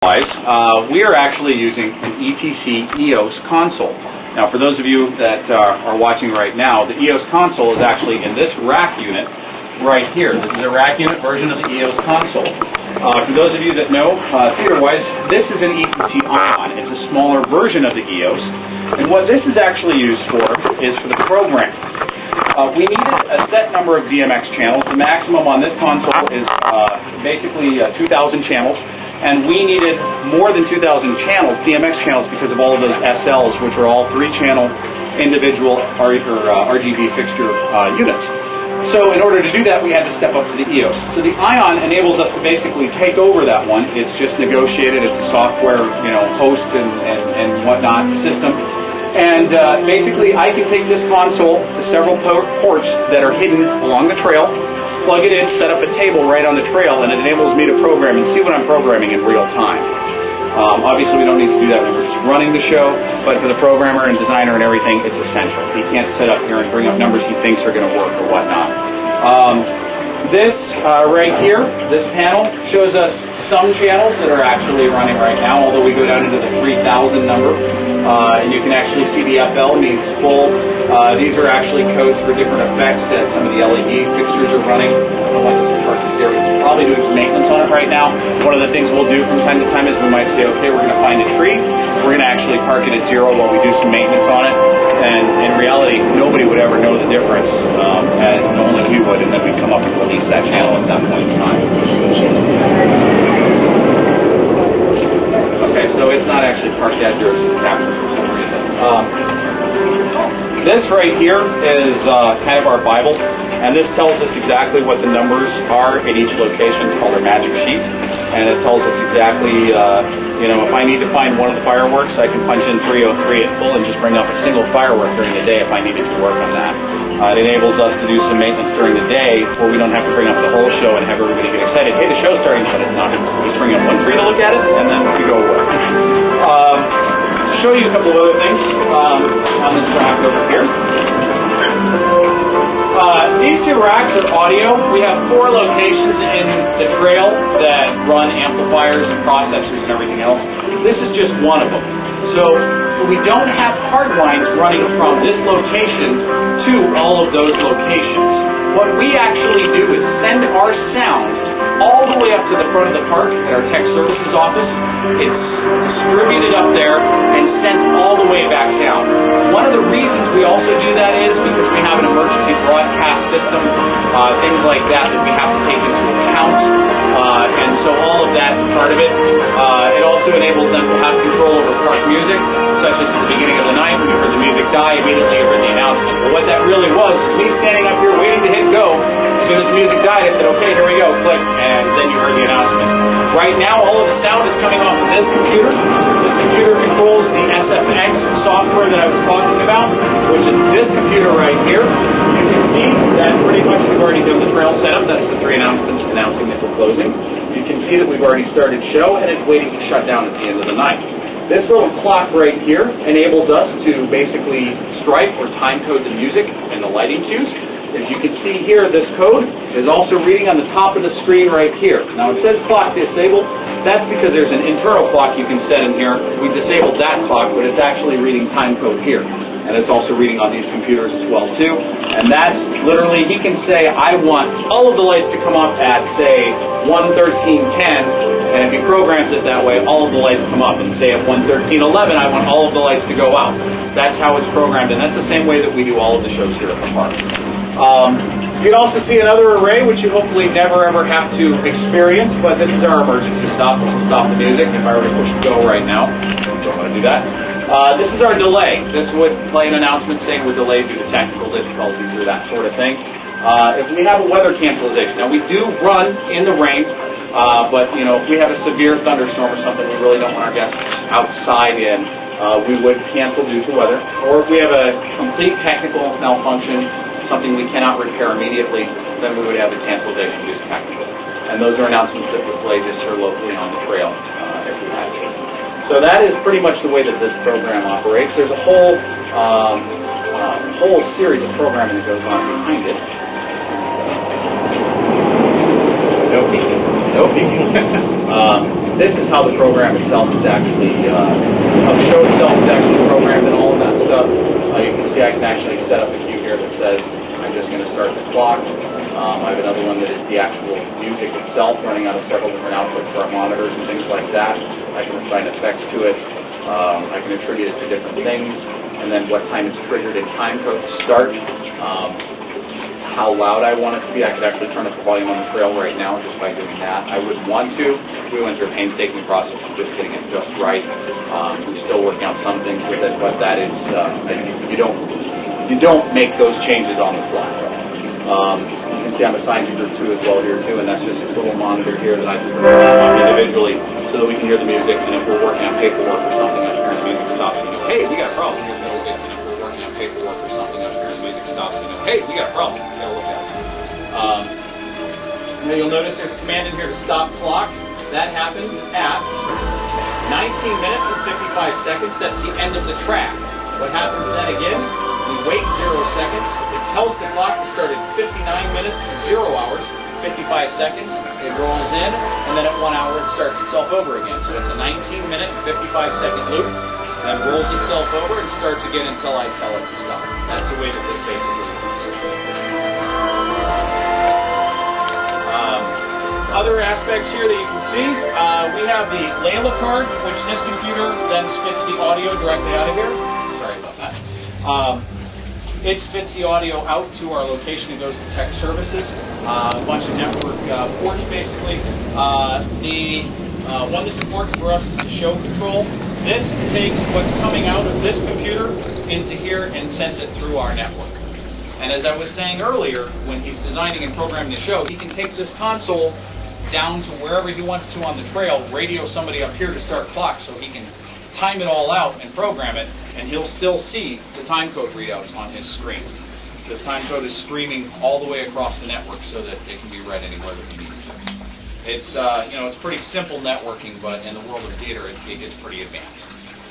We are actually using an ETC EOS console. Now, for those of you that are watching right now, the EOS console is actually in this rack unit right here. This is a rack unit version of the EOS console. For those of you that know, theater-wise, this is an ETC Ion. It's a smaller version of the EOS. And what this is actually used for is for the program. We needed a set number of DMX channels. The maximum on this console is basically 2,000 channels. And we needed more than 2,000 channels, DMX channels, because of all of those SLs, which are all 3-channel individual RGB fixture units. So in order to do that, we had to step up to the EOS. So the Ion enables us to basically take over that one. It's just negotiated. It's a software, host and whatnot system. And basically, I can take this console to several ports that are hidden along the trail, plug it in, set up a table right on the trail, and it enables me to program and see what I'm programming in real time. Obviously, we don't need to do that when we're just running the show, but for the programmer and designer and everything, it's essential. He can't sit up here and bring up numbers he thinks are going to work or whatnot. This right here, this panel, shows us some channels that are actually running right now, although we go down into the 3,000 number, and you can actually see the FL means full. These are actually codes for different effects that some of the LED fixtures are running. I don't know why this is parked here. We're probably doing some maintenance on it right now. One of the things we'll do from time to time is we might say, okay, we're going to find a tree. We're going to actually park it at 0 while we do some maintenance on it. And in reality, nobody would ever know the difference, and only we would, and then we'd come up and release that channel at that point in time. Okay, so it's not actually parked at 0, it's captured for some reason. This right here is kind of our Bible, and this tells us exactly what the numbers are at each location. It's called our magic sheet, and it tells us exactly, if I need to find one of the fireworks, I can punch in 303 at full and just bring up a single firework during the day if I needed to work on that. It enables us to do some maintenance during the day where we don't have to bring up the whole show and have everybody get excited. Hey, the show's starting, but it's not. We just bring up one tree to look at it, and then we go work. Show you a couple of other things on this rack over here. These two racks are audio. We have 4 locations in the trail that run amplifiers and processors and everything else. This is just one of them. So we don't have hard lines running from this location to all of those locations. What we actually do is send our sound all the way up to the front of the park at our tech services office. It's distributed up there and sent all the way back down. One of the reasons we also do that is because we have an emergency broadcast system, things like that we have to take into account. And so all of that is part of it. It also enables them to have control over park music, such as at the beginning of the night when you heard the music die, immediately you heard the announcement. But what that really was me standing up here waiting to hit go. As soon as the music died, I said, okay, here we go, click, and then you heard the announcement. Right now, all of the sound is coming off of this computer. This computer controls the SFX software that I was talking about, which is this computer right here. You can see that pretty much we've already done the trail setup. That's the 3 announcements announcing that we're closing. You can see that we've already started show, and it's waiting to shut down at the end of the night. This little clock right here enables us to basically strike or time code the music and the lighting cues. As you can see here, this code is also reading on the top of the screen right here. Now it says clock disabled. That's because there's an internal clock you can set in here. We disabled that clock, but it's actually reading time code here. And it's also reading on these computers as well too. And that's literally, he can say, I want all of the lights to come off at, say, 1:13:10, and if he programs it that way, all of the lights come up. And say at 1:13:11, I want all of the lights to go out. That's how it's programmed, and that's the same way that we do all of the shows here at the park. You can also see another array, which you hopefully never ever have to experience, but this is our emergency stop. This will stop the music. If I were to push go right now, don't want to do that. This is our delay. This would play an announcement saying we're delayed due to technical difficulties or that sort of thing. If we have a weather cancellation, now we do run in the rain, but if we have a severe thunderstorm or something we really don't want our guests outside in, we would cancel due to weather. Or if we have a complete technical malfunction, something we cannot repair immediately, then we would have a cancellation due to technical. And those are announcements that would play just here locally on the trail if we had to. So that is pretty much the way that this program operates. There's a whole series of programming that goes on behind it. No peeking. this is how the program itself is actually, how the show itself is actually programmed and all of that stuff. You can see I can actually set up a cue here that says I'm just going to start the clock. I have another one that is the actual music itself, running out of several different outputs for our monitors and things like that. I can assign effects to it. I can attribute it to different things, and then what time it's triggered in time code to start. How loud I want it to be. I could actually turn up the volume on the trail right now just by doing that. I wouldn't want to. We went through a painstaking process of just getting it just right. We're still working on some things with it, but that is, you don't make those changes on the fly. You can see I'm assigned to group 2 as well here too, and that's just this little monitor here that I can turn on individually so that we can hear the music, and if we're working on paperwork or something, I turn the music stops and go, hey, we got a problem. Here's the music, and if we're working on paperwork or something, I turn the music stops and go, hey, we got a problem. We gotta look at it. Now you'll notice there's a command in here to stop clock. That happens at 19 minutes and 55 seconds. That's the end of the track. What happens then again? We wait 0 seconds. It tells the clock to start at 59 minutes, 0 hours, 55 seconds. It rolls in, and then at 1 hour it starts itself over again. So it's a 19-minute, 55-second loop. Then rolls itself over and starts again until I tell it to stop. That's the way that this basically works. Other aspects here that you can see, we have the Layla card, which this computer then spits the audio directly out of here. Sorry about that. It spits the audio out to our location and goes to tech services. A bunch of network ports, basically. The one that's important for us is the show control. This takes what's coming out of this computer into here and sends it through our network. And as I was saying earlier, when he's designing and programming the show, he can take this console down to wherever he wants to on the trail, radio somebody up here to start clock so he can time it all out and program it, and he'll still see the time code readouts on his screen. This time code is screaming all the way across the network so that it can be read anywhere that you need to. It's, it's pretty simple networking, but in the world of theater, it's pretty advanced.